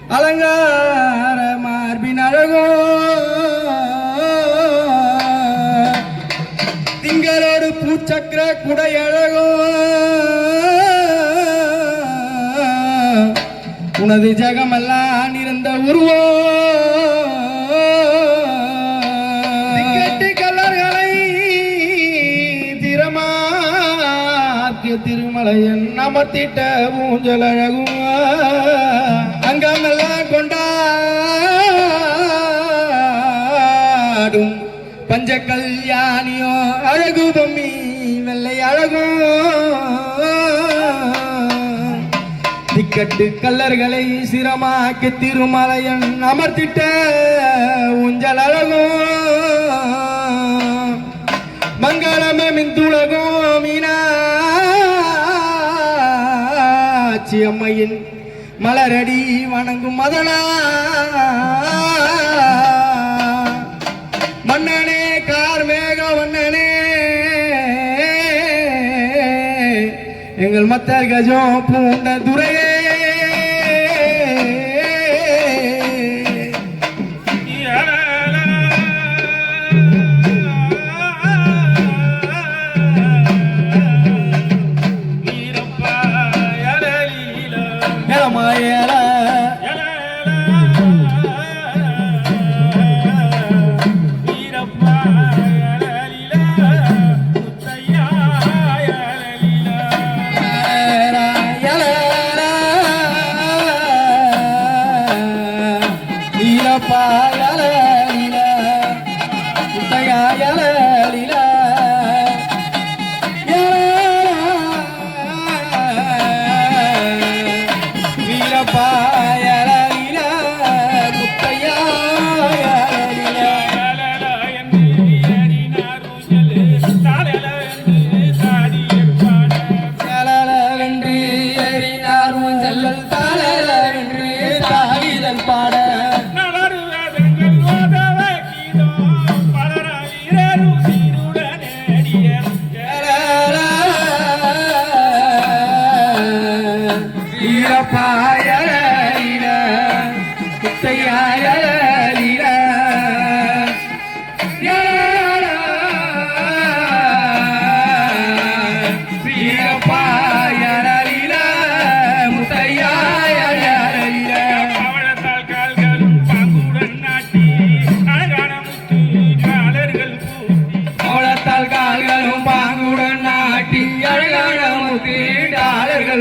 அலங்கார மார்பின் அழகோ திங்களோடு பூச்சக்கர குடையழகோ உனது ஜகமெல்லாம் இருந்த உருவோ திக்கட்டு கல்லர்களை திறமாக்கிய திருமலையன் அமர்த்திட்ட ஊஞ்சல் அழகும் அங்கமெல்லாம் கொண்டாடும் பஞ்ச கல்யாணியோ அழகு பொம்மி வெள்ளை அழகோ திக்கட்டு கல்லர்களை சிரமாக்கி திருமலையன் அமர்த்திட்ட ஊஞ்சல் அழகோ மங்களமே மின்துலகோ மீனாட்சி அம்மையின் மலரடி வணங்கும் மதனா மன்னனே கார்மேக வண்ணனே எங்கள் மத்தர் கஜோ பூண்ட துரையே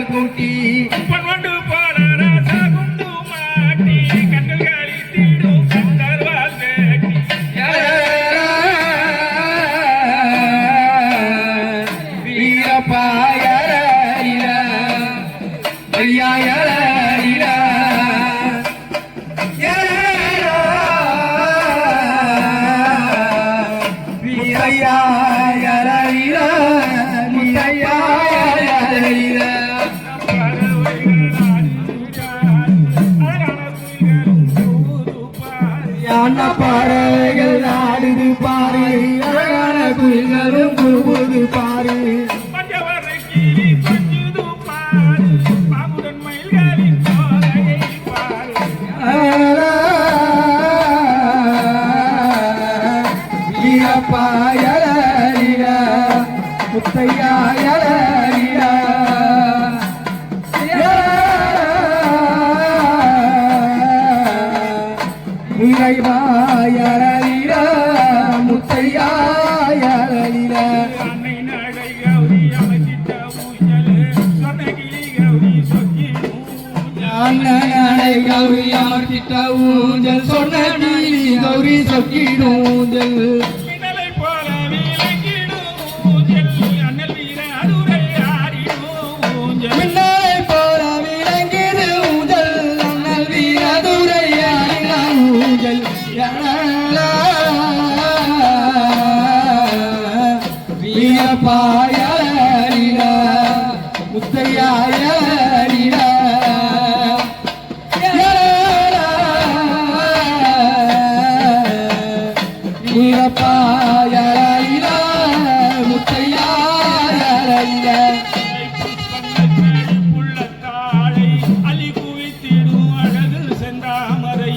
கூட்டி கொண்டு போல ராசகுண்டு மாட்டி கண்கள் காலி தீடும் கண்டர்வால் வேட்டி வீரப்பாயரீர ஐயாயரீர வீரையாயரீர முத்தையாயரீர பறவைகள் நாடுது பாரு அழகான குயில்களும் கூவுது பாரு வீரப்பாயரீர முத்தையாயரீர வீரவாயரீர முத்தையாயரீர அன்னை நடை கௌரி அமர்த்திட்ட ஊஞ்சல் சொன்ன கிளி கௌரி சொக்கிடும் அன்னை நடை கௌரி அமர்த்திட்ட ஊஞ்சல் சொன்ன கிளி கௌரி சொக்கிடும் ஊஞ்சல் மின்னலை போல விளங்கிடும் ஊஞ்சல் அண்ணல் வீர அதுரை ஆடிடும் ஊஞ்சல் மின்னலை போல விளங்கிடு ஊஞ்சல் அண்ணல் வீர அதுரை ஆடிடும் ஊஞ்சல் வீரப்பாயரீர முத்தையாயரீர வீரப்பா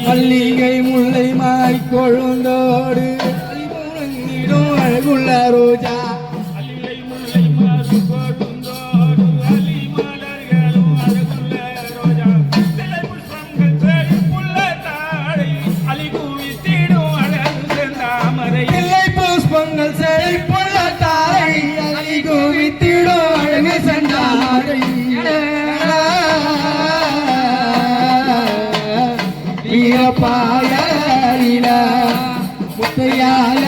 மல்லிகை முல்லை மாய் கொழுந்தோடு அழகுள்ள ரோஜா பாயல முத்தையால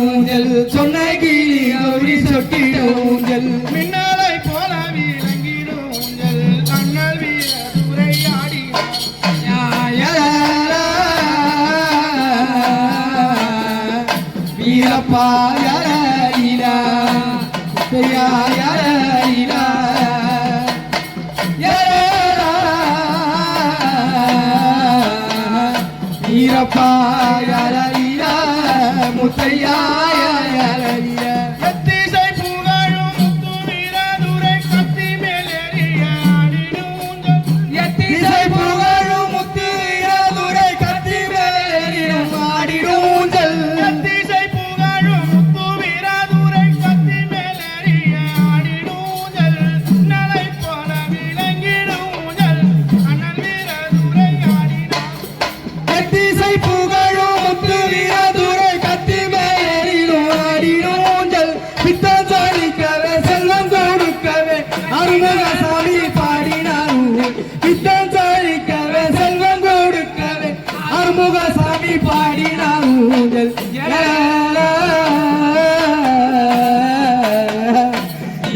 ஊஞ்சல் சொன்ன கிளி கௌரி சொட்டிட ஊஞ்சல் மின்னாலை போல வீரங்கிடும் ஊஞ்சல் அண்ணல் வீர உரையாடி வீரப்பா யாரீலா யாரீலா வீரப்பா யாரீலா முத்தையா எத்திசை புகழும் முத்து வீரதுரை கத்தி மேலேறிய எத்திசை புகழும் முத்து வீரதுரை கத்தி மேலேறிய ஆடிடூஞ்சல் எத்திசை புகழும் முத்து வீரதுரை கத்தி மேலேறிய ஆடிடூஞ்சல் நலை போல விளங்கிடூஞ்சல் அண்ணன் வீரதுரை ஆடினார் எத்திசை புகழும் முத்து வீரதுரை கத்தி பித்தஞ்சாலிக்கவே செல்வம் கொடுக்கவே அருமுகசாமி பாடினார் பித்தஞ்சாலிக்கவே செல்வம் கொடுக்கவே அருமுகசாமி பாடினார்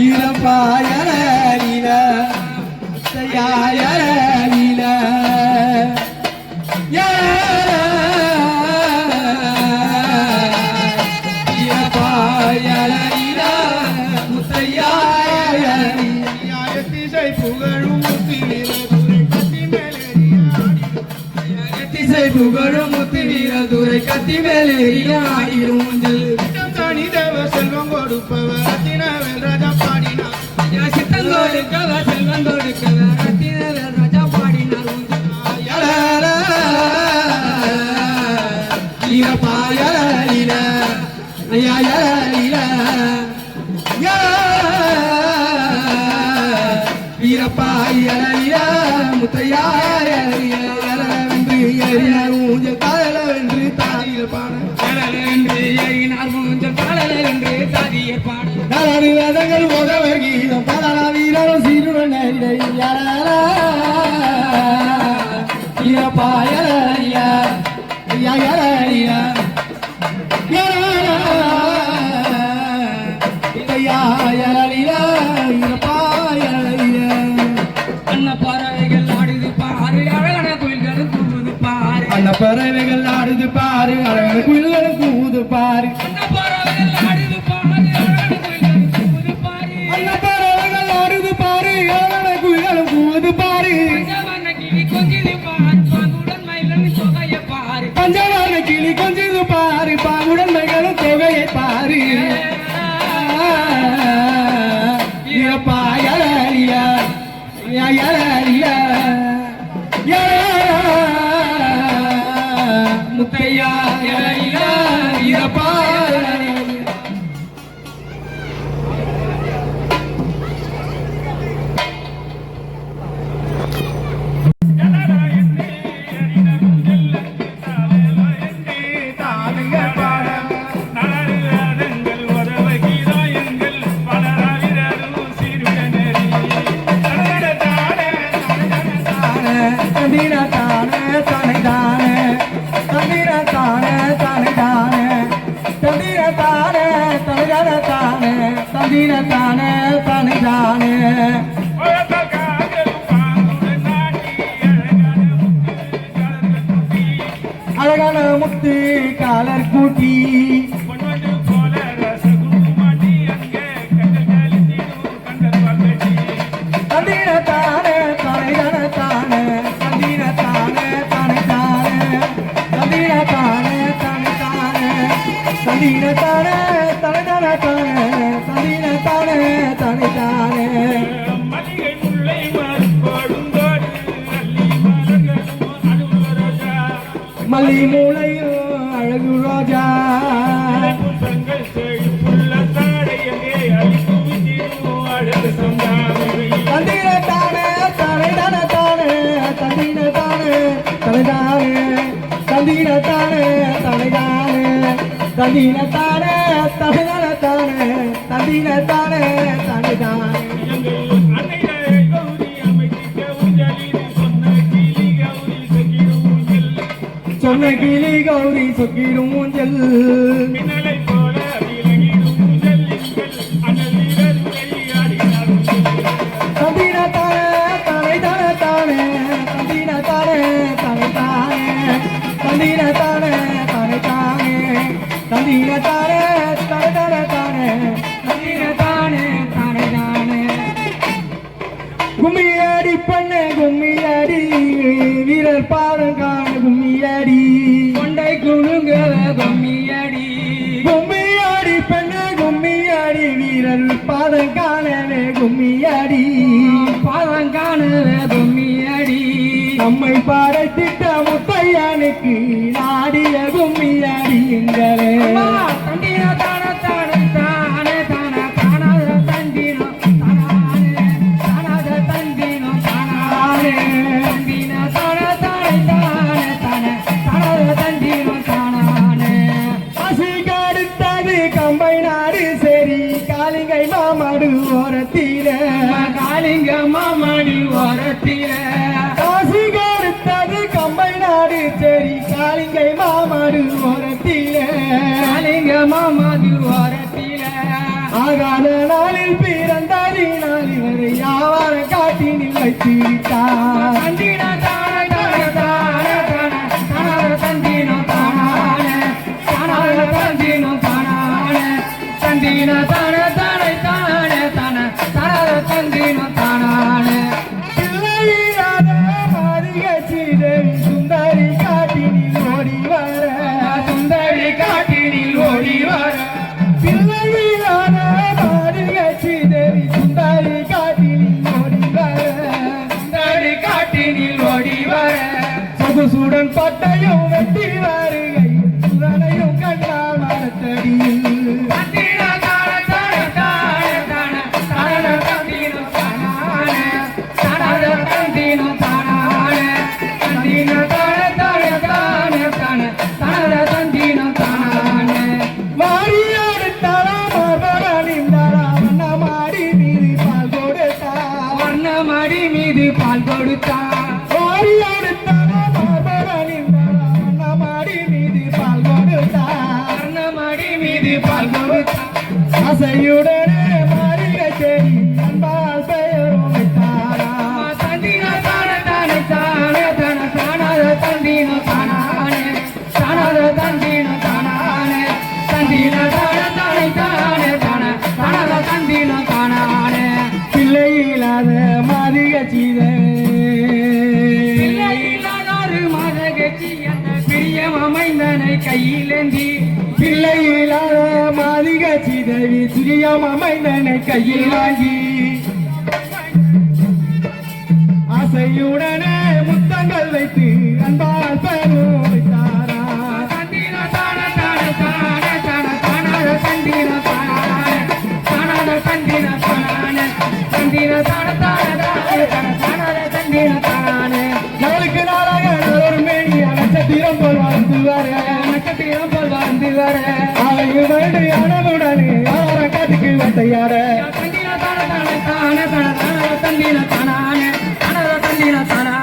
இளப்பாயல புகழும் முத்து வீரதுரை கத்தி மேலேறிய ஆடிடூஞ்சல் தனி தேவ செல்வம் கொடுப்பவர் ரத்தினவேல் ராஜா பாடினார் சித்தம் கொடுக்கவர் செல்வம் கொடுக்கவர் ரத்தினவேல் ராஜா பாடினார் பாயல வீரப்பாயல முத்தையா ஊஞ்சல் காதல வென்று தாதியில் பாட ஊஞ்சல் காதல வென்று தாதியில் பாட நலனு வேதங்கள் உதவர் கீதம் பலன வீரரும் சீருடன் பறவைகள் ஆடுது பாரு அழகான குயில்களும் கூவுது பாரு அண்ண பறவைகள் ஆடுது பாரு அழகான குயில்களும் கூவுது பாரு அண்ண பறவைகள் ஆடுது பாரு அழகான குயில்களும் கூவுது பாரு பஞ்சவர்ண கிளி கொஞ்சிது பாரு பாங்குடன் மயிலும் தொகையை பாரு பஞ்சவர்ண கிளி கொஞ்சிது பாரு பாங்குடன் மயிலும் தொகையை பாரு முத்தையா அழகான முத்து காலர் கூட்டி தானே தனை தானே தானே தந்தீன தானே தனை தானே மல்லிகை முல்லை மறுபடுங்கோடு மல்லி மலர்களும் அழுகுல ரோஜா மல்லி மூளையும் அழகு ரோஜா புத்தங்கள் செழிப்புள்ள சாடையங்கே அழித்து விட்டிடும் அழகு சந்தானவை தந்தீன தானே தனை தானே தானே தந்தீன தானே தனை தானே தந்தீன தானே தனை தானே தந்தீன தானே தனை தானே தானே தந்தீன தானே தனை தானே எங்கள் அன்னையரே கௌரி அமைத்திட்ட ஊஞ்சலில் சொன்ன கிளி கௌரி சொக்கிடும் ஊஞ்சல் சொன்ன கிளி கௌரி சொக்கிடும் ஊஞ்சல் மின்னலை போல விலகிடும் ஊஞ்சலிங்கள் அனல் வீரர்களை ஆடினாடும் தந்தீன தானே தனை தானே தானே தந்தீன தானே தனை தானே தந்தீன தானே தனை தானே தந்தீன தானே தனை தானே தானே தந்தீன தானே தனை தானே கும்மியடி பண்ணு கும்மியடி வீரர் பாதம் காண கும்மியடி கொண்டை குழுங்க கும்மியடி கும்மியடி பெண்ணு கும்மியடி வீரர் பாதம் காணவே கும்மியடி பாதம் காணவே கும்மியடி நம்மை பாடத்திட்ட முத்தையனுக்கு நாடிய கும்மியடி எங்களே தண்டின தான தானே தானே தானே தானாத தண்டினோ தானே தானாத தண்டினோ தானே தண்டின தான தானே தானே தானே தானாத தண்டினோ தானே பசிகடுத்தது கம்பை நாடு சரி காலிங்கை மாமாடு ஓரத்தில காலிங்க மாமாடு ஓரத்தில பசிகடுத்தது கம்பை நாடு சரி காலிங்கை மாமாடு ஓரத்தில காலிங்க மாமாடு ஓரத்தில ஆகாத நாளில் பிறந்ததினால் இவரை யாவார காட்டினில் வைத்து விட்டார் தந்தின தானே தானே தானே தானே தானாத தந்தினோ தானே தானாத தந்தினோ தானே தந்தின தானே தானே தானே தானே தானாத தந்தினோ தானே பிள்ளையில்லாத மாரிகச்சி தேவி சுந்தரி காட்டினில் ஓடி வர சுந்தரி காட்டினில் ஓடி வர பிள்ளையில்லாத மாரிகச்சி தேவி சுந்தரி காட்டினில் ஓடி வர சுந்தரி காட்டினில் ஓடி வர சொகுசுடன் பட்டையும் வெட்டி வருகை சுரனையும் கண்ணால் மரத்தடியில் தந்தின தானே தானே தானே தானே தானே தந்தினோ தானே தானே தந்தினோ தானே தந்தின தானே தானே தானே தானே தானே தந்தினோ தானே வாரியோடு தலா மார்பரணிந்தாரா வண்ணமாடி மீது பால் கொடுத்தா வண்ணமாடி மீது பால் கொடுத்தா வாரியோடு தலா மார்பரணிந்தாரா வண்ணமாடி மீது பால் கொடுத்தா வண்ணமாடி மீது பால் கொடுத்தா ஆசையுடனே மாறிய செடி அன்பால் பெயரும் வைத்தாரா தந்தின தானே தானே தானே தானே தானாத தந்தினோ தானே தானாத தந்தினோ தானே தந்தின தானே தானே தானே தானே தானாத தந்தினோ தானே பிள்ளை இல்லாத மாதிக சீதை பிள்ளை இல்லாத ஒரு மதகச்சி அந்த பிரியம் அமைந்தனை கையிலேந்தி பிள்ளை இல்லாத மாதிக சீதவி துரியம் அமைந்தனை கையில் வாங்கி ஆசையுடனே முத்தங்கள் வைத்து அன்பால் பெரும் வைத்தாரா தந்தின தானே தானே தானே தானே தானாத தந்தின தானே தானாத தந்தின தானே தந்தின தானே தானே தானே தானே தானாத தந்தின தானே நாளுக்கு நாளாக ஒரு மேனி நட்சத்திரம் போல் வாழ்ந்து வர நட்சத்திரம் போல் வாழ்ந்து வர அழகு வேண்டு அனவுடனே ஆற காட்டுக்கு வேட்டையாட தந்தின தானே தானே தானே தானே தானாத தந்தின தானே தானாத தந்தின தானே